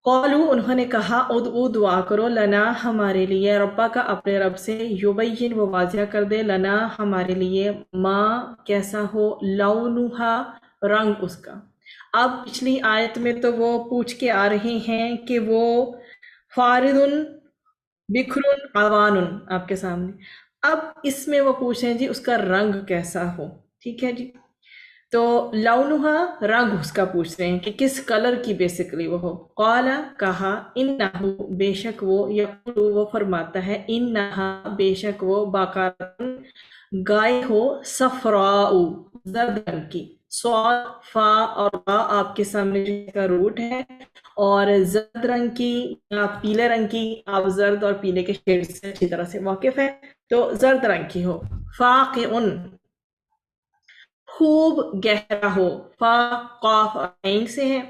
قالو انہوں نے کہا ادعو دعا کرو لنا ہمارے لیے ربا کا اپنے رب سے یبین وہ واضح کر دے لنا ہمارے لیے ما کیسا ہو لونہا رنگ اس کا۔ اب پچھلی آیت میں تو وہ پوچھ کے آ رہے ہیں کہ وہ فارض بکھر عوان آپ کے سامنے، اب اس میں وہ پوچھ رہے ہیں جی اس کا رنگ کیسا ہو، ٹھیک ہے جی۔ تو لونہا رنگ اس کا پوچھ رہے ہیں کہ کس کلر کی بیسکلی وہ ہو۔ قال کہا انہو بے شک وہ، یقول وہ فرماتا ہے انہا بے شک وہ باقارن گائے ہو صفراء زرد رنگ کی، صاد فا اور با آپ کے سامنے جو کا روٹ ہے، اور زرد رنگ کی یا پیلے رنگ کی، آپ زرد اور پیلے کے شیڈ سے اچھی طرح سے واقف ہے، تو زرد رنگ کی ہو۔ فاقعن خوب گہرا ہو، فا قاف عین سے ہے،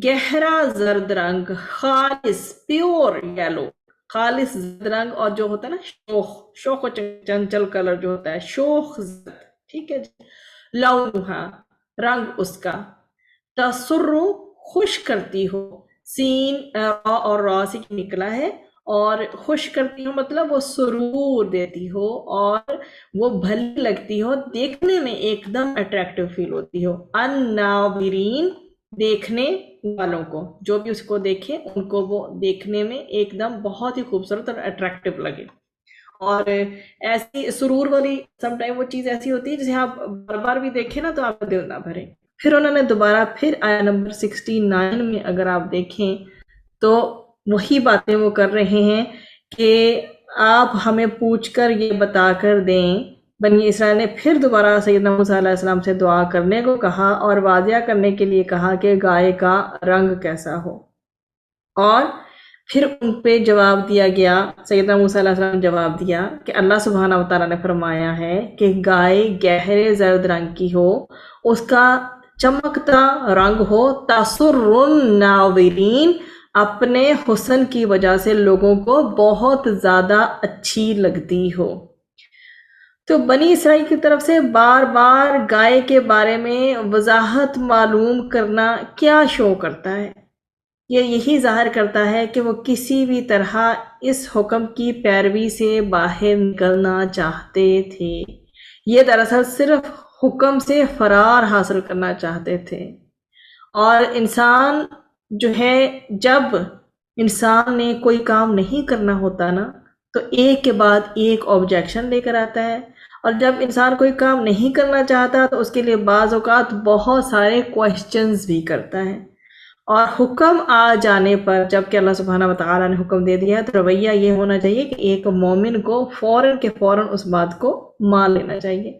گہرا زرد رنگ، خالص پیور یلو، خالص زرد رنگ، اور جو ہوتا ہے نا شوخ و چنچل کلر جو ہوتا ہے شوخ زرد، ٹھیک ہے جی۔ لونہا رنگ اس کا، تسر خوش کرتی ہو، سین را اور را سے نکلا ہے، اور خوش کرتی ہو مطلب وہ سرور دیتی ہو اور وہ بھلی لگتی ہو، دیکھنے میں ایک دم اٹریکٹیو فیل ہوتی ہو، الناظرین دیکھنے والوں کو، جو بھی اس کو دیکھے ان کو وہ دیکھنے میں ایک دم بہت ہی خوبصورت اور اٹریکٹیو لگے۔ اور ایسی سرور والی سم ٹائم وہ چیز ایسی ہوتی ہے جسے آپ بار بار بھی دیکھیں نا تو آپ کا دل نہ بھرے۔ پھر انہوں نے دوبارہ پھر آیا نمبر 69 میں اگر آپ دیکھیں تو وہی باتیں وہ کر رہے ہیں کہ آپ ہمیں پوچھ کر یہ بتا کر دیں۔ بنی اسرائیل نے پھر دوبارہ سیدنا موسیٰ علیہ السلام سے دعا کرنے کو کہا اور واضح کرنے کے لیے کہا کہ گائے کا رنگ کیسا ہو، اور پھر ان پہ جواب دیا گیا، سیدنا موسیٰ علیہ السلام نے جواب دیا کہ اللہ سبحانہ وتعالیٰ نے فرمایا ہے کہ گائے گہرے زرد رنگ کی ہو، اس کا چمکتا رنگ ہو، تسر الناظرین اپنے حسن کی وجہ سے لوگوں کو بہت زیادہ اچھی لگتی ہو۔ تو بنی اسرائیل کی طرف سے بار بار گائے کے بارے میں وضاحت معلوم کرنا کیا شو کرتا ہے؟ یہ یہی ظاہر کرتا ہے کہ وہ کسی بھی طرح اس حکم کی پیروی سے باہر نکلنا چاہتے تھے، یہ دراصل صرف حکم سے فرار حاصل کرنا چاہتے تھے۔ اور انسان جو ہے، جب انسان نے کوئی کام نہیں کرنا ہوتا نا تو ایک کے بعد ایک آبجیکشن لے کر آتا ہے، اور جب انسان کوئی کام نہیں کرنا چاہتا تو اس کے لیے بعض اوقات بہت سارے کوشچنز بھی کرتا ہے، اور حکم آ جانے پر جب کہ اللہ سبحانہ وتعالیٰ نے حکم دے دیا تو رویہ یہ ہونا چاہیے کہ ایک مومن کو فوراً کے فوراً اس بات کو مان لینا چاہیے۔